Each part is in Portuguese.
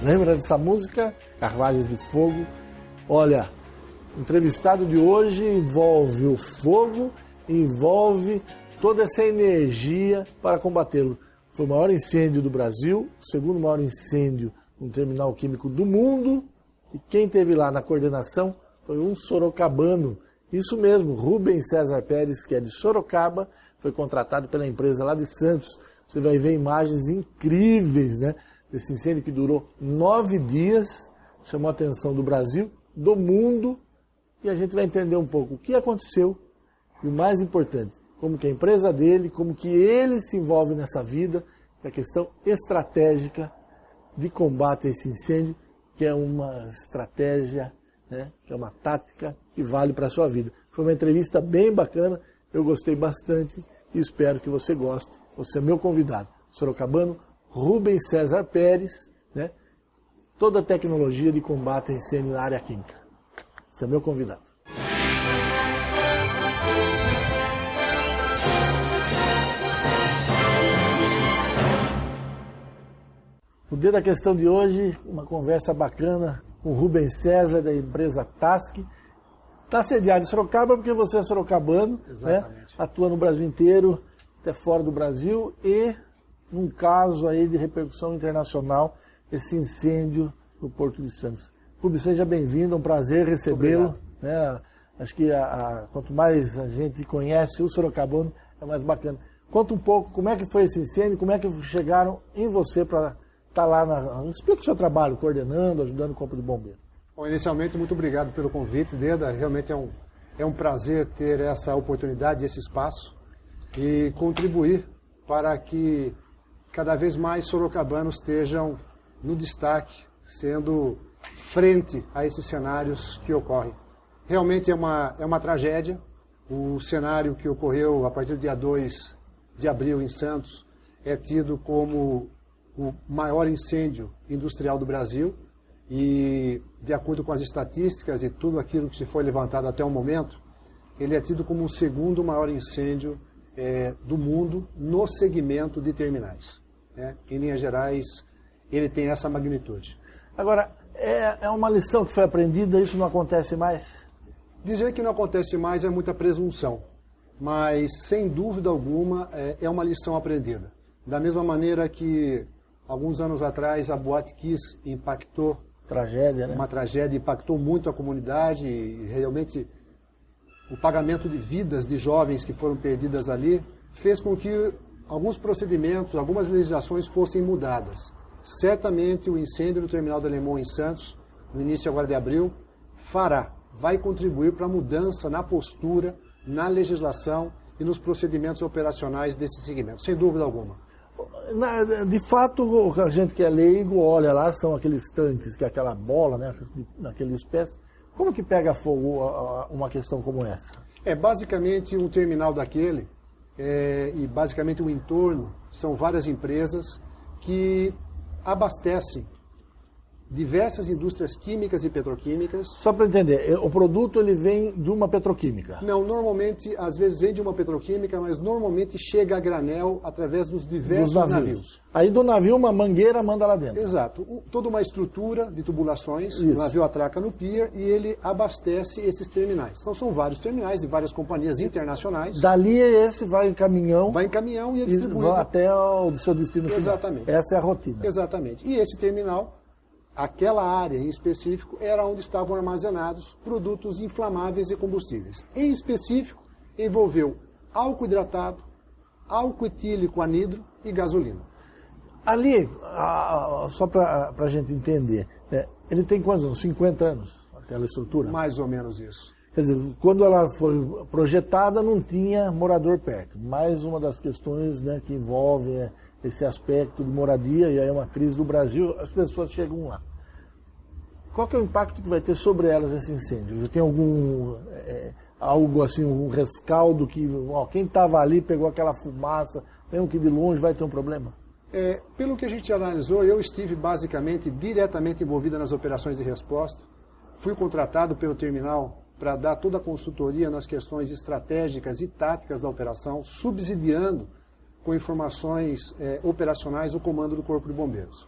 Lembra dessa música? Carruagens de Fogo. Olha, o entrevistado de hoje envolve o fogo, envolve toda essa energia para combatê-lo. Foi o maior incêndio do Brasil, o segundo maior incêndio no terminal químico do mundo. E quem esteve lá na coordenação foi um sorocabano. Isso mesmo, Rubens César Pérez, que é de Sorocaba, foi contratado pela empresa lá de Santos. Você vai ver imagens incríveis, né, desse incêndio que durou 9 dias, chamou a atenção do Brasil, do mundo, e a gente vai entender um pouco o que aconteceu e o mais importante, como que a empresa dele, como que ele se envolve nessa vida, que é a questão estratégica de combate a esse incêndio, que é uma estratégia, né, que é uma tática que vale para a sua vida. Foi uma entrevista bem bacana, eu gostei bastante e espero que você goste. Você é meu convidado, sorocabano Rubens César Pérez, né, toda a tecnologia de combate a incêndio na área química. Você é meu convidado. O Dia da Questão de hoje, uma conversa bacana com o Rubens César, da empresa Task. Está sediado em Sorocaba porque você é sorocabano, né? Atua no Brasil inteiro, até fora do Brasil, e num caso aí de repercussão internacional, esse incêndio no Porto de Santos. Rubens, seja bem-vindo, é um prazer recebê-lo, né? Acho que quanto mais a gente conhece o sorocabano, é mais bacana. Conta um pouco como é que foi esse incêndio, como é que chegaram em você para estar lá explica o seu trabalho, coordenando, ajudando o Corpo de Bombeiros. Bom, inicialmente, muito obrigado pelo convite, Deda. Realmente é um prazer ter essa oportunidade, esse espaço e contribuir para que cada vez mais sorocabanos estejam no destaque, sendo frente a esses cenários que ocorrem. Realmente é uma tragédia. O cenário que ocorreu a partir do dia 2 de abril em Santos é tido como o maior incêndio industrial do Brasil e, de acordo com as estatísticas e tudo aquilo que se foi levantado até o momento, ele é tido como o segundo maior incêndio do mundo no segmento de terminais. Né? Em linhas gerais, ele tem essa magnitude. Agora, é uma lição que foi aprendida, isso não acontece mais? Dizer que não acontece mais é muita presunção, mas, sem dúvida alguma, é uma lição aprendida. Da mesma maneira que, alguns anos atrás, a Boate Kiss impactou tragédia, né? Uma tragédia, impactou muito a comunidade e realmente o pagamento de vidas de jovens que foram perdidas ali fez com que alguns procedimentos, algumas legislações fossem mudadas. Certamente o incêndio no terminal da Alemão em Santos, no início agora de abril, vai contribuir para a mudança na postura, na legislação e nos procedimentos operacionais desse segmento, sem dúvida alguma. De fato, a gente que é leigo olha lá, são aqueles tanques, que é aquela bola, né, naquele espécie. Como que pega fogo uma questão como essa? É basicamente um terminal daquele, e basicamente o entorno, são várias empresas que abastecem diversas indústrias químicas e petroquímicas. Só para entender, o produto ele vem de uma petroquímica? Não, normalmente, às vezes vem de uma petroquímica, mas normalmente chega a granel através dos diversos navios. Aí do navio uma mangueira manda lá dentro. Exato. Toda uma estrutura de tubulações, Isso. O navio atraca no pier e ele abastece esses terminais. Então são vários terminais de várias companhias internacionais. Dali esse vai em caminhão. Vai em caminhão e é distribuído. Vai até o seu destino final. Exatamente. Essa é a rotina. Exatamente. E esse terminal, aquela área em específico, era onde estavam armazenados produtos inflamáveis e combustíveis. Em específico, envolveu álcool hidratado, álcool etílico anidro e gasolina. Ali, só para a gente entender, ele tem quantos anos? 50 anos, aquela estrutura? Mais ou menos isso. Quer dizer, quando ela foi projetada, não tinha morador perto. Mais uma das questões, né, que envolve esse aspecto de moradia, e aí é uma crise do Brasil, as pessoas chegam lá. Qual que é o impacto que vai ter sobre elas esse incêndio? Tem algo assim, um rescaldo que quem estava ali pegou aquela fumaça, mesmo que de longe vai ter um problema? Pelo que a gente analisou, eu estive basicamente diretamente envolvido nas operações de resposta. Fui contratado pelo terminal para dar toda a consultoria nas questões estratégicas e táticas da operação, subsidiando com informações operacionais o comando do Corpo de Bombeiros.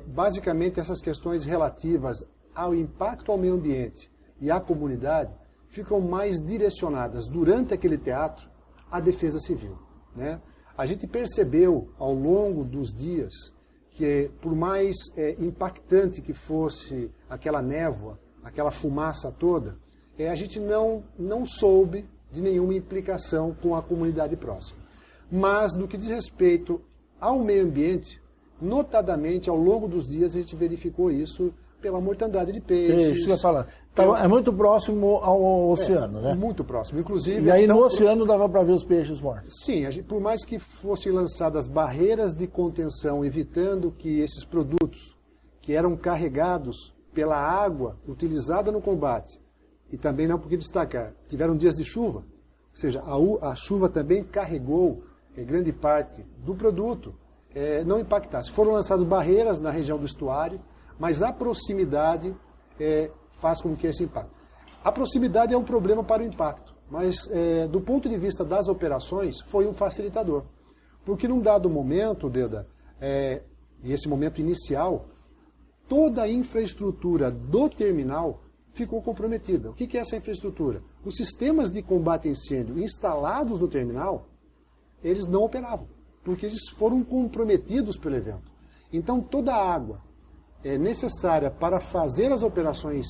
basicamente essas questões relativas ao impacto ao meio ambiente e à comunidade ficam mais direcionadas durante aquele teatro à defesa civil, né? A gente percebeu ao longo dos dias que, por mais impactante que fosse aquela névoa, aquela fumaça toda, a gente não soube de nenhuma implicação com a comunidade próxima. Mas, no que diz respeito ao meio ambiente, notadamente, ao longo dos dias, a gente verificou isso pela mortandade de peixes. Isso que eu ia falar. Então, é muito próximo ao oceano, né? Muito próximo. Inclusive, e aí no oceano dava para ver os peixes mortos. Sim, por mais que fossem lançadas barreiras de contenção, evitando que esses produtos que eram carregados pela água utilizada no combate, e também não porque destacar, tiveram dias de chuva, ou seja, a chuva também carregou grande parte do produto, não impactasse. Foram lançadas barreiras na região do estuário, mas a proximidade faz com que esse impacto. A proximidade é um problema para o impacto, mas do ponto de vista das operações, foi um facilitador. Porque num dado momento, Deda, e esse momento inicial, toda a infraestrutura do terminal ficou comprometida. O que é essa infraestrutura? Os sistemas de combate a incêndio instalados no terminal, eles não operavam, porque eles foram comprometidos pelo evento. Então toda a água necessária para fazer as operações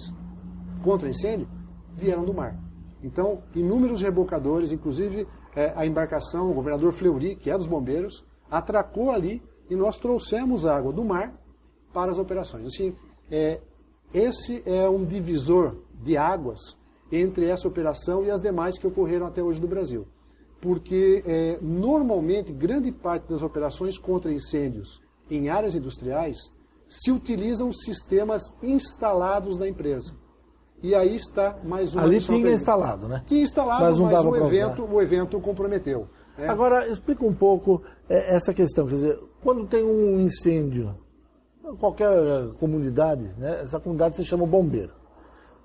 contra incêndio vieram do mar. Então, inúmeros rebocadores, inclusive a embarcação, o governador Fleury, que é dos bombeiros, atracou ali e nós trouxemos água do mar para as operações. Assim, esse é um divisor de águas entre essa operação e as demais que ocorreram até hoje no Brasil. Porque, normalmente, grande parte das operações contra incêndios em áreas industriais se utilizam sistemas instalados na empresa. E aí está mais uma... Ali tinha instalado, né? Tinha instalado, mas o evento comprometeu. Agora, explica um pouco essa questão. Quer dizer, quando tem um incêndio, qualquer comunidade, né, essa comunidade se chama bombeiro.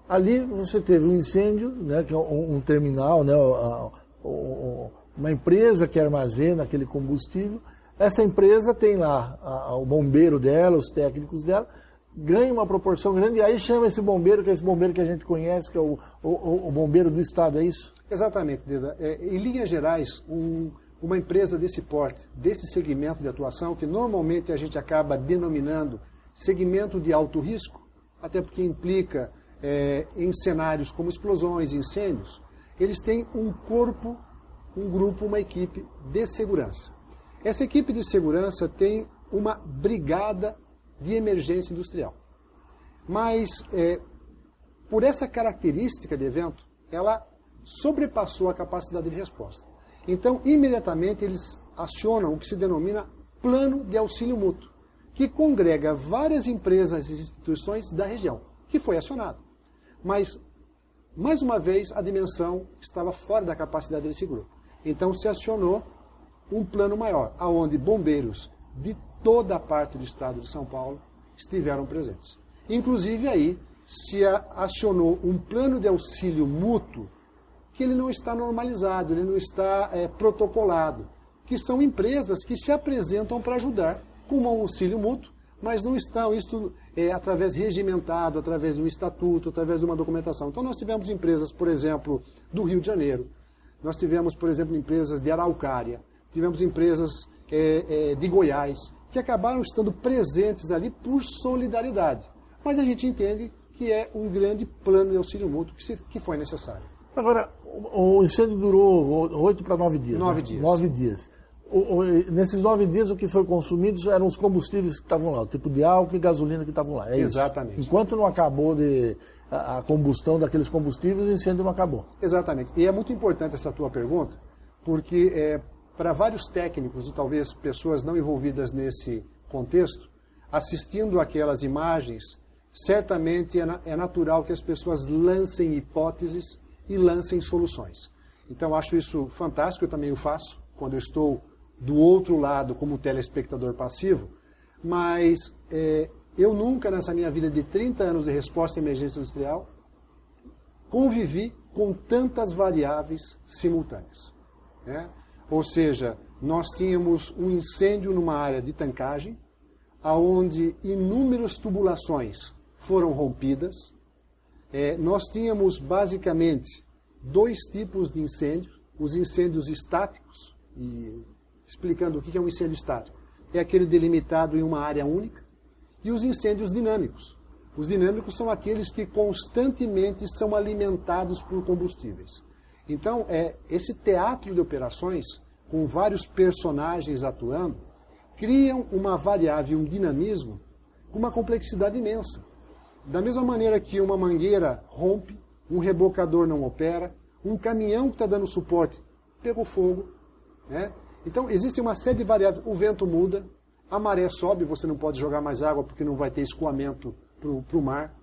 Ali você teve um incêndio, né, que é um terminal, né, uma empresa que armazena aquele combustível. Essa empresa tem lá o bombeiro dela, os técnicos dela, ganha uma proporção grande e aí chama esse bombeiro, que é esse bombeiro que a gente conhece, que é o bombeiro do Estado, é isso? Exatamente, Deda. Em linhas gerais, uma empresa desse porte, desse segmento de atuação, que normalmente a gente acaba denominando segmento de alto risco, até porque implica em cenários como explosões, incêndios, eles têm um corpo, um grupo, uma equipe de segurança. Essa equipe de segurança tem uma brigada de emergência industrial. Mas, por essa característica de evento, ela sobrepassou a capacidade de resposta. Então, imediatamente, eles acionam o que se denomina Plano de Auxílio Mútuo, que congrega várias empresas e instituições da região, que foi acionado. Mas, mais uma vez, a dimensão estava fora da capacidade desse grupo. Então, se acionou um plano maior, aonde bombeiros de toda a parte do estado de São Paulo estiveram presentes. Inclusive aí se acionou um plano de auxílio mútuo que ele não está normalizado, ele não está protocolado, que são empresas que se apresentam para ajudar com um auxílio mútuo, mas não estão, isso através regimentado, através de um estatuto, através de uma documentação. Então nós tivemos empresas, por exemplo, do Rio de Janeiro, nós tivemos, por exemplo, empresas de Araucária, tivemos empresas de Goiás, que acabaram estando presentes ali por solidariedade. Mas a gente entende que é um grande plano de auxílio mútuo que foi necessário. Agora, o incêndio durou 8 para 9 dias. 9 né? dias. 9 dias. Nesses 9 dias, o que foi consumido eram os combustíveis que estavam lá, o tipo de álcool e gasolina que estavam lá. É Exatamente. Isso. Enquanto não acabou a combustão daqueles combustíveis, o incêndio não acabou. Exatamente. E é muito importante essa tua pergunta, porque para vários técnicos e talvez pessoas não envolvidas nesse contexto, assistindo aquelas imagens, certamente é natural que as pessoas lancem hipóteses e lancem soluções. Então, acho isso fantástico, eu também o faço, quando eu estou do outro lado como telespectador passivo, mas eu nunca, nessa minha vida de 30 anos de resposta à emergência industrial, convivi com tantas variáveis simultâneas, né? Ou seja, nós tínhamos um incêndio numa área de tancagem, onde inúmeras tubulações foram rompidas. Nós tínhamos basicamente dois tipos de incêndio, os incêndios estáticos, e explicando o que é um incêndio estático, é aquele delimitado em uma área única, e os incêndios dinâmicos. Os dinâmicos são aqueles que constantemente são alimentados por combustíveis. Então, esse teatro de operações, com vários personagens atuando, criam uma variável, um dinamismo, com uma complexidade imensa. Da mesma maneira que uma mangueira rompe, um rebocador não opera, um caminhão que está dando suporte pegou fogo, né? Então, existe uma série de variáveis. O vento muda, a maré sobe, você não pode jogar mais água porque não vai ter escoamento para o mar.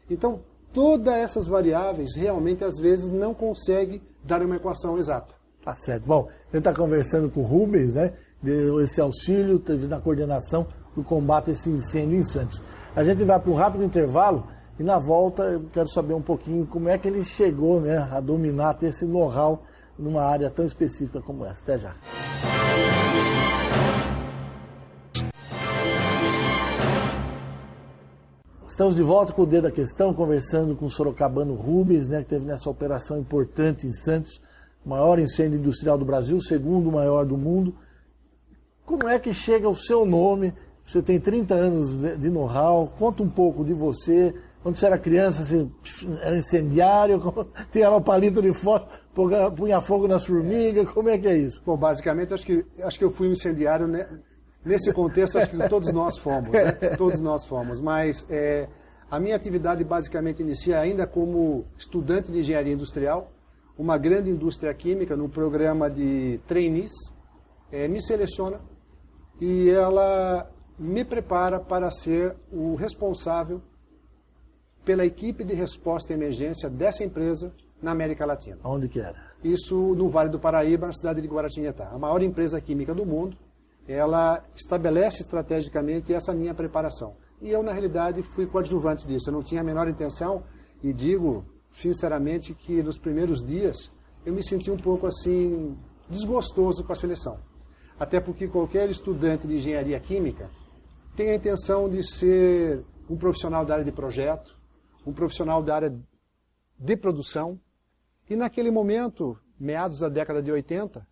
Então, todas essas variáveis realmente, às vezes, não conseguem dar uma equação exata. Tá certo. Bom, a gente está conversando com o Rubens, né? Deu esse auxílio, teve na coordenação do combate a esse incêndio em Santos. A gente vai para um rápido intervalo e na volta eu quero saber um pouquinho como é que ele chegou, né, a dominar, ter esse know-how numa área tão específica como essa. Até já. Estamos de volta com o Dedo da Questão, conversando com o sorocabano Rubens, né, que teve nessa operação importante em Santos, o maior incêndio industrial do Brasil, o segundo maior do mundo. Como é que chega o seu nome? Você tem 30 anos de know-how, conta um pouco de você. Quando você era criança, você era incendiário, tinha lá o palito de fósforo, punha fogo nas formigas, como é que é isso? Bom, basicamente, acho que eu fui um incendiário, né? Nesse contexto, acho que todos nós fomos, né? Todos nós fomos, mas a minha atividade basicamente inicia ainda como estudante de engenharia industrial, uma grande indústria química, no programa de trainees, me seleciona e ela me prepara para ser o responsável pela equipe de resposta à emergência dessa empresa na América Latina. Onde que era? Isso no Vale do Paraíba, na cidade de Guaratinguetá. A maior empresa química do mundo, ela estabelece estrategicamente essa minha preparação. E eu, na realidade, fui coadjuvante disso. Eu não tinha a menor intenção, e digo sinceramente que nos primeiros dias eu me senti um pouco assim, desgostoso com a seleção. Até porque qualquer estudante de engenharia química tem a intenção de ser um profissional da área de projeto, um profissional da área de produção. E naquele momento, meados da década de 80,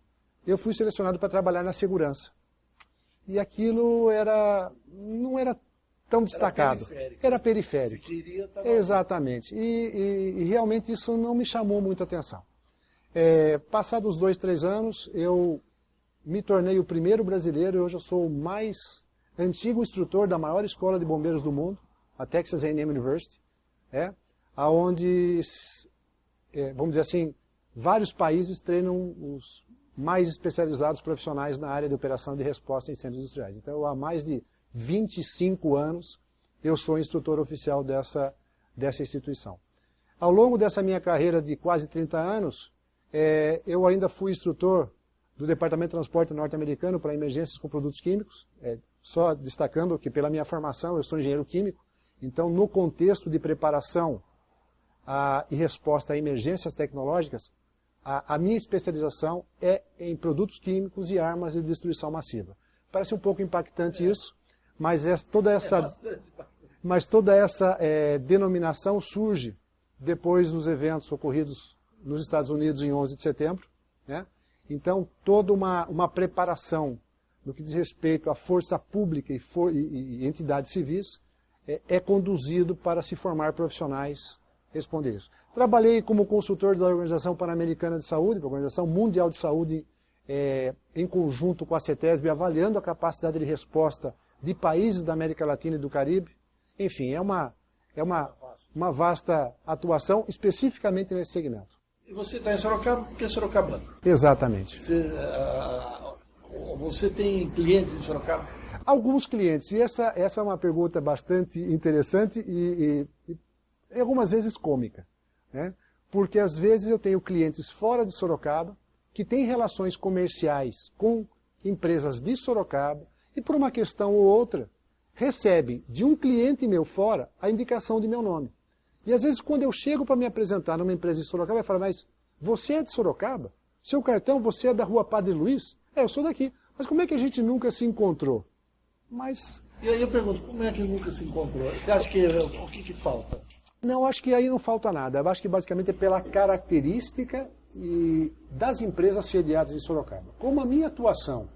eu fui selecionado para trabalhar na segurança. E aquilo não era tão destacado. Era periférico. Exatamente. E realmente isso não me chamou muita atenção. Passados 2, 3 anos, eu me tornei o primeiro brasileiro, e hoje eu sou o mais antigo instrutor da maior escola de bombeiros do mundo, a Texas A&M University, onde, vamos dizer assim, vários países treinam os mais especializados profissionais na área de operação de resposta a incêndios industriais. Então, há mais de 25 anos, eu sou instrutor oficial dessa instituição. Ao longo dessa minha carreira de quase 30 anos, eu ainda fui instrutor do Departamento de Transporte norte-americano para emergências com produtos químicos, só destacando que pela minha formação eu sou engenheiro químico, então no contexto de preparação e resposta a emergências tecnológicas, a minha especialização é em produtos químicos e armas de destruição massiva. Parece um pouco impactante isso, mas toda essa denominação surge depois dos eventos ocorridos nos Estados Unidos em 11 de setembro, né? Então, toda uma preparação no que diz respeito à força pública e entidades civis é conduzido para se formar profissionais responder isso. Trabalhei como consultor da Organização Pan-Americana de Saúde, da Organização Mundial de Saúde, em conjunto com a CETESB, avaliando a capacidade de resposta de países da América Latina e do Caribe. Enfim, é uma vasta atuação, especificamente nesse segmento. E você está em Sorocaba porque é sorocabano. Exatamente. Você tem clientes em Sorocaba? Alguns clientes. E essa é uma pergunta bastante interessante e algumas vezes cômica, né? Porque às vezes eu tenho clientes fora de Sorocaba que têm relações comerciais com empresas de Sorocaba e por uma questão ou outra recebem de um cliente meu fora a indicação de meu nome. E às vezes quando eu chego para me apresentar numa empresa de Sorocaba, eu falo, mas você é de Sorocaba? Seu cartão, você é da Rua Padre Luiz? Eu sou daqui. Mas como é que a gente nunca se encontrou? Mas E aí eu pergunto, como é que nunca se encontrou? Você acha que o que falta? Não, acho que aí não falta nada. Eu acho que basicamente é pela característica das empresas sediadas em Sorocaba. Como a minha atuação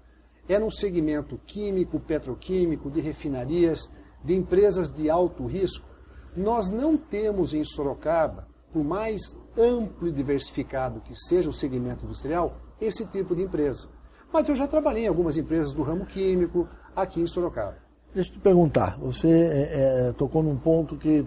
é no segmento químico, petroquímico, de refinarias, de empresas de alto risco, nós não temos em Sorocaba, por mais amplo e diversificado que seja o segmento industrial, esse tipo de empresa. Mas eu já trabalhei em algumas empresas do ramo químico aqui em Sorocaba. Deixa eu te perguntar, você tocou num ponto que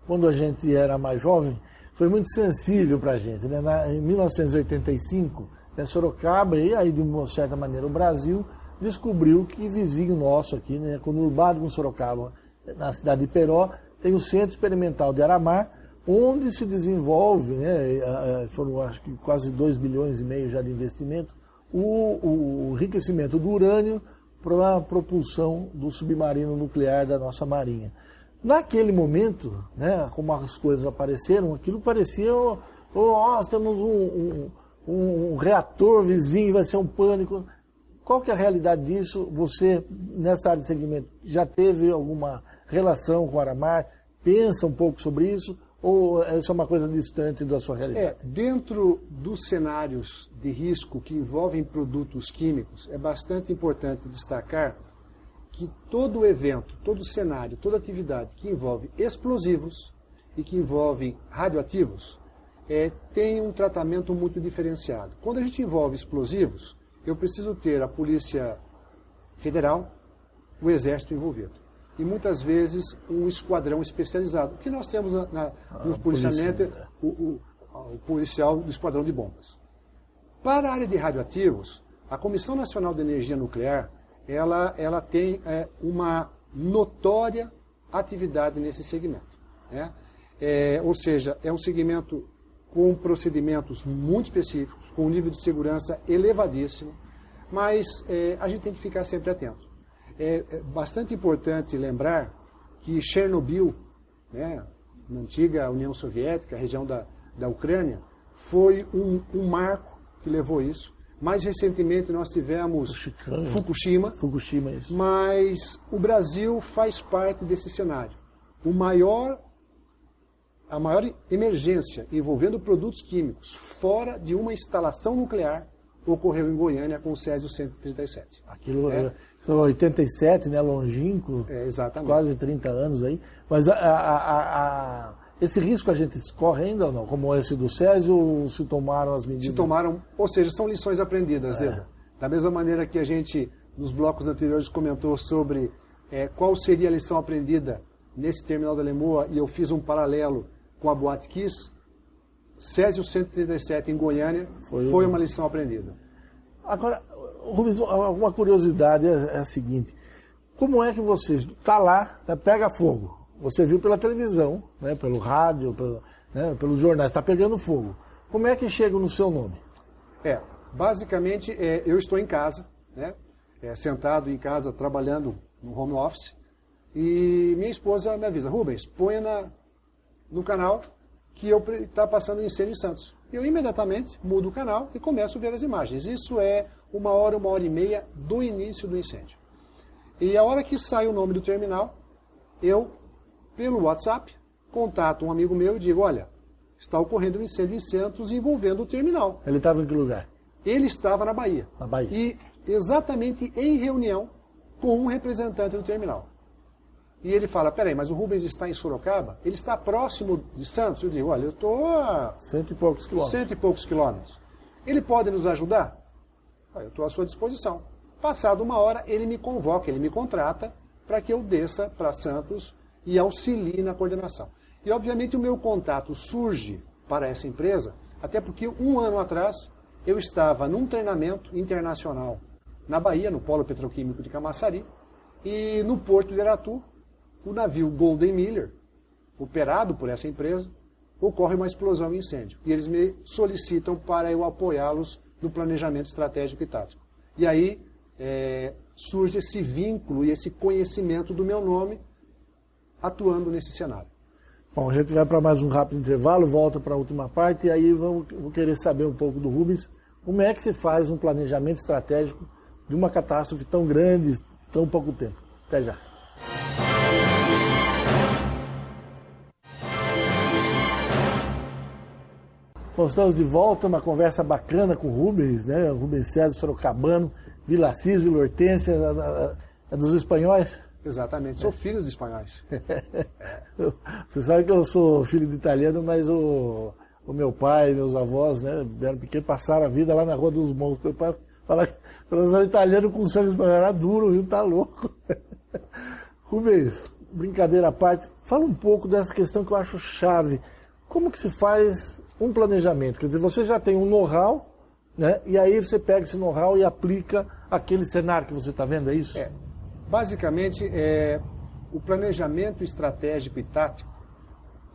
quando a gente era mais jovem, foi muito sensível para a gente. Né? Em 1985, Sorocaba, e aí de uma certa maneira o Brasil, descobriu que vizinho nosso aqui, né, conurbado com Sorocaba, na cidade de Peró, tem o Centro Experimental de Aramar, onde se desenvolve, né, foram acho que quase 2,5 bilhões já de investimento, o enriquecimento do urânio para a propulsão do submarino nuclear da nossa Marinha. Naquele momento, né, como as coisas apareceram, aquilo parecia, nós temos um reator vizinho, vai ser um pânico. Qual que é a realidade disso? Você, nessa área de segmento, já teve alguma relação com o Aramar? Pensa um pouco sobre isso? Ou isso é uma coisa distante da sua realidade? Dentro dos cenários de risco que envolvem produtos químicos, é bastante importante destacar que todo evento, todo cenário, toda atividade que envolve explosivos e que envolve radioativos, tem um tratamento muito diferenciado. Quando a gente envolve explosivos, eu preciso ter a Polícia Federal, o Exército envolvido. E muitas vezes um esquadrão especializado, que nós temos no policiamento, o policial do esquadrão de bombas. Para a área de radioativos, a Comissão Nacional de Energia Nuclear, ela tem uma notória atividade nesse segmento. Né? Ou seja, é um segmento com procedimentos muito específicos, com um nível de segurança elevadíssimo, mas a gente tem que ficar sempre atento. É bastante importante lembrar que Chernobyl, né, na antiga União Soviética, a região da Ucrânia, foi um marco que levou isso. Mais recentemente nós tivemos Fukushima, isso. Mas o Brasil faz parte desse cenário. A maior emergência envolvendo produtos químicos fora de uma instalação nuclear ocorreu em Goiânia com o Césio 137. Aquilo são 87, né, longínquo, exatamente. Quase 30 anos aí. Mas esse risco a gente corre ainda ou não? Como esse do Césio, se tomaram as medidas? Se tomaram, ou seja, são lições aprendidas, Deda. Da mesma maneira que a gente, nos blocos anteriores, comentou sobre qual seria a lição aprendida nesse terminal da Lemoa, e eu fiz um paralelo com a Boate Kiss, Césio 137 em Goiânia foi uma lição aprendida. Agora, Rubens, uma curiosidade é a seguinte: como é que você está lá, né, pega fogo? Você viu pela televisão, né, pelo rádio, pelos jornais, está pegando fogo. Como é que chega no seu nome? Basicamente, eu estou em casa, né, sentado em casa, trabalhando no home office, e minha esposa me avisa: Rubens, ponha no canal que está passando um incêndio em Santos. Eu imediatamente mudo o canal e começo a ver as imagens. Isso é 1 hora, 1h30 do início do incêndio. E a hora que sai o nome do terminal, eu, pelo WhatsApp, contato um amigo meu e digo: olha, está ocorrendo um incêndio em Santos envolvendo o terminal. Ele estava em que lugar? Ele estava na Bahia. Na Bahia. E exatamente em reunião com um representante do terminal. E ele fala: peraí, mas o Rubens está em Sorocaba? Ele está próximo de Santos? Eu digo: olha, eu estou a 100 e poucos quilômetros. 100 e poucos quilômetros. Ele pode nos ajudar? Eu estou à sua disposição. Passado 1 hora, ele me convoca, ele me contrata para que eu desça para Santos e auxilie na coordenação. E, obviamente, o meu contato surge para essa empresa, até porque 1 ano atrás eu estava num treinamento internacional na Bahia, no Polo Petroquímico de Camaçari, e no Porto de Aratu, o navio Golden Miller, operado por essa empresa, ocorre uma explosão e incêndio. E eles me solicitam para eu apoiá-los no planejamento estratégico e tático. E aí surge esse vínculo e esse conhecimento do meu nome atuando nesse cenário. Bom, a gente vai para mais um rápido intervalo, volta para a última parte, e aí vou querer saber um pouco do Rubens, como é que se faz um planejamento estratégico de uma catástrofe tão grande, tão pouco tempo. Até já. Bom, estamos de volta, uma conversa bacana com o Rubens, né? O Rubens César Sorocabano, Vila Assis, Vila Hortência, é dos espanhóis? Exatamente, sou filho de espanhóis. Você sabe que eu sou filho de italiano, mas o meu pai, meus avós, né, eram pequenos, passaram a vida lá na Rua dos Montes. Meu pai fala que eu sou italiano com sangue espanhol, era duro, viu? Tá louco. Rubens, brincadeira à parte, fala um pouco dessa questão que eu acho chave. Como que se faz um planejamento? Quer dizer, você já tem um know-how, né, e aí você pega esse know-how e aplica aquele cenário que você está vendo, é isso? Basicamente, o planejamento estratégico e tático,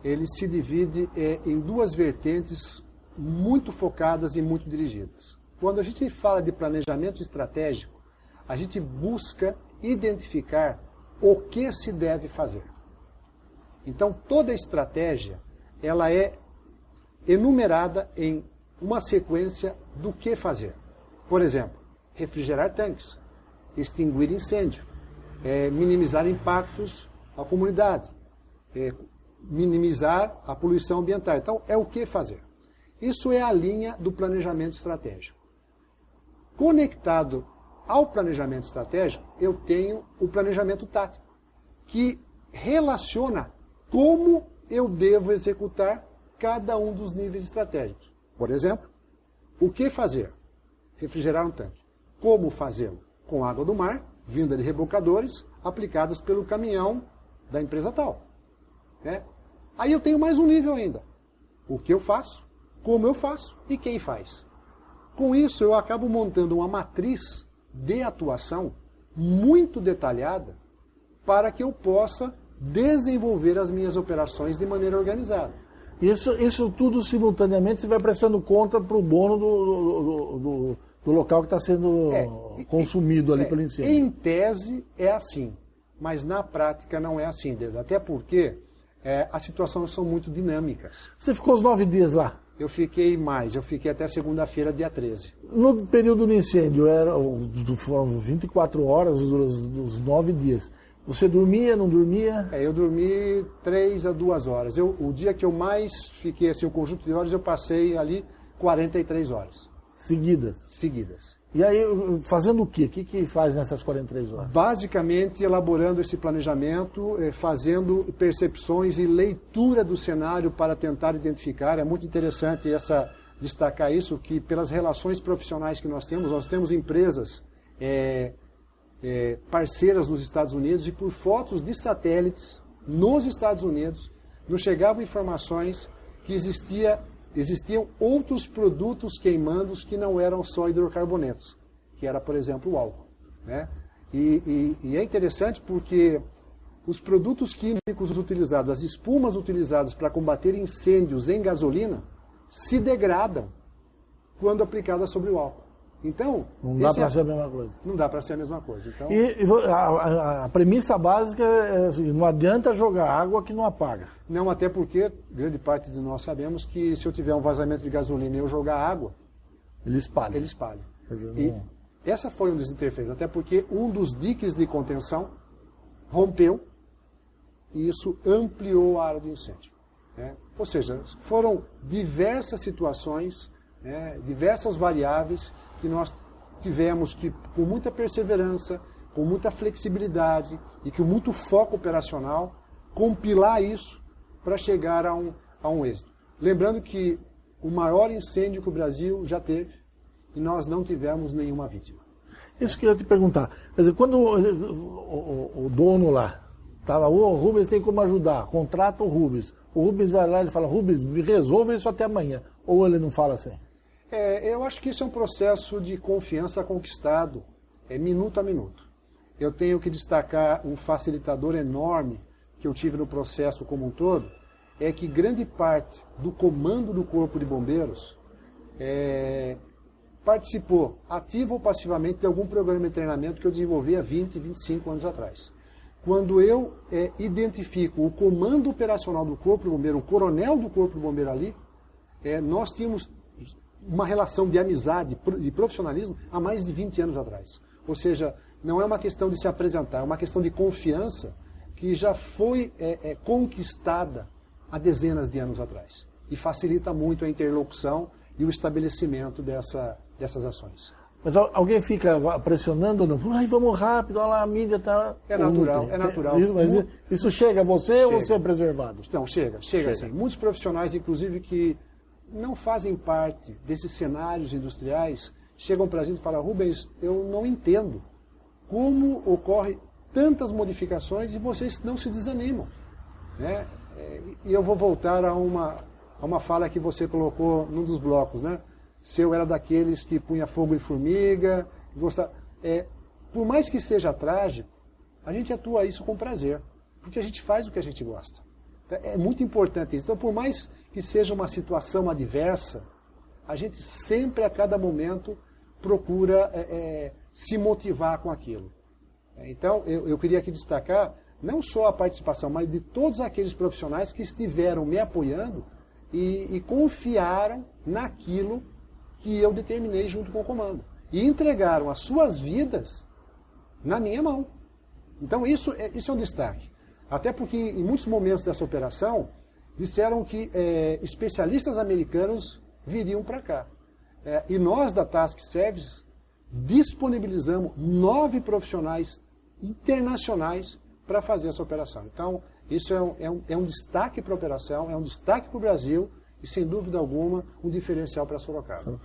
ele se divide em duas vertentes muito focadas e muito dirigidas. Quando a gente fala de planejamento estratégico, a gente busca identificar o que se deve fazer. Então, toda estratégia, ela é enumerada em uma sequência do que fazer. Por exemplo, refrigerar tanques, extinguir incêndio, minimizar impactos à comunidade, minimizar a poluição ambiental. Então, é o que fazer. Isso é a linha do planejamento estratégico. Conectado ao planejamento estratégico, eu tenho o planejamento tático, que relaciona como eu devo executar cada um dos níveis estratégicos. Por exemplo, o que fazer? Refrigerar um tanque. Como fazê-lo? Com água do mar, vinda de rebocadores, aplicadas pelo caminhão da empresa tal. Aí eu tenho mais um nível ainda. O que eu faço, como eu faço e quem faz. Com isso, eu acabo montando uma matriz de atuação muito detalhada para que eu possa desenvolver as minhas operações de maneira organizada. Isso tudo simultaneamente você vai prestando conta para o dono do local que está sendo consumido ali pelo incêndio. Em tese é assim, mas na prática não é assim, até porque as situações são muito dinâmicas. Você ficou os 9 dias lá? Eu fiquei mais, eu fiquei até segunda-feira, dia 13. No período do incêndio, foram 24 horas, os 9 dias. Você dormia, não dormia? Eu dormi 3 a 2 horas. O dia que eu mais fiquei, assim, o conjunto de horas, eu passei ali 43 horas. Seguidas? Seguidas. E aí, fazendo o quê? O que faz nessas 43 horas? Basicamente, elaborando esse planejamento, fazendo percepções e leitura do cenário para tentar identificar. É muito interessante destacar isso, que pelas relações profissionais que nós temos empresas parceiras nos Estados Unidos, e por fotos de satélites nos Estados Unidos, nos chegavam informações que existiam outros produtos queimandos que não eram só hidrocarbonetos, que era, por exemplo, o álcool. E é interessante porque os produtos químicos utilizados, as espumas utilizadas para combater incêndios em gasolina, se degradam quando aplicadas sobre o álcool. Então, não dá para ser a mesma coisa. Não dá para ser a mesma coisa. Então, a premissa básica é assim, não adianta jogar água que não apaga. Não, até porque grande parte de nós sabemos que se eu tiver um vazamento de gasolina e eu jogar água, ele espalha. E essa foi uma das interferências, até porque um dos diques de contenção rompeu e isso ampliou a área do incêndio. Ou seja, foram diversas situações, diversas variáveis que nós tivemos que, com muita perseverança, com muita flexibilidade e com muito foco operacional, compilar isso para chegar a um êxito. Lembrando que o maior incêndio que o Brasil já teve e nós não tivemos nenhuma vítima. Isso que eu ia te perguntar. Quer dizer, quando o dono lá estava, o Rubens tem como ajudar, contrata o Rubens. O Rubens vai lá e fala, Rubens, resolve isso até amanhã. Ou ele não fala assim? Eu acho que isso é um processo de confiança conquistado, minuto a minuto. Eu tenho que destacar um facilitador enorme que eu tive no processo como um todo, é que grande parte do comando do Corpo de Bombeiros participou, ativo ou passivamente, de algum programa de treinamento que eu desenvolvi há 20, 25 anos atrás. Quando eu identifico o comando operacional do Corpo de Bombeiro, um coronel do Corpo de Bombeiro ali, nós tínhamos uma relação de amizade e profissionalismo há mais de 20 anos atrás. Ou seja, não é uma questão de se apresentar, é uma questão de confiança que já foi conquistada há dezenas de anos atrás. E facilita muito a interlocução e o estabelecimento dessas ações. Mas alguém fica pressionando, não? Ai, vamos rápido, olha lá, a mídia está... É natural, é natural. Isso chega a você ou você é preservado? Não, chega sim. Muitos profissionais, inclusive, que não fazem parte desses cenários industriais, chegam para a gente e falam, Rubens, eu não entendo como ocorre tantas modificações e vocês não se desanimam. Né? E eu vou voltar a uma fala que você colocou num dos blocos, né? Se eu era daqueles que punha fogo em formiga, gostava... por mais que seja trágico, a gente atua isso com prazer, porque a gente faz o que a gente gosta. É muito importante isso. Então, por mais que seja uma situação adversa, a gente sempre, a cada momento, procura se motivar com aquilo. Então, eu queria aqui destacar, não só a participação, mas de todos aqueles profissionais que estiveram me apoiando e confiaram naquilo que eu determinei junto com o comando. E entregaram as suas vidas na minha mão. Então isso é um destaque. Até porque em muitos momentos dessa operação, disseram que especialistas americanos viriam para cá. E nós da Task Service disponibilizamos 9 profissionais internacionais para fazer essa operação. Então isso é um destaque para a operação, é um destaque para o Brasil, e, sem dúvida alguma, um diferencial para Sorocaba.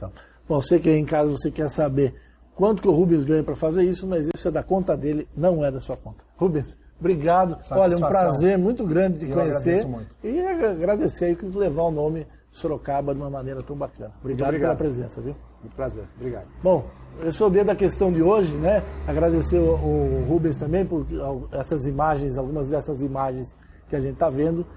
Bom, você que aí em casa você quer saber quanto que o Rubens ganha para fazer isso, mas isso é da conta dele, não é da sua conta. Rubens, obrigado. Olha, um prazer muito grande de conhecer. Muito. E agradecer aí por levar o nome Sorocaba de uma maneira tão bacana. Obrigado pela presença, viu? Muito prazer. Obrigado. Bom, esse foi o dedo da questão de hoje, né? Agradecer o Rubens também por essas imagens, algumas dessas imagens que a gente está vendo,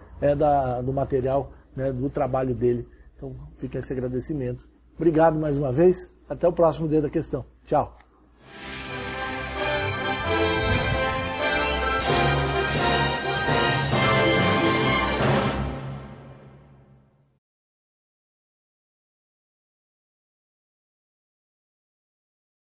do material, né, do trabalho dele. Então fica esse agradecimento. Obrigado mais uma vez. Até o próximo Dedo da Questão. Tchau.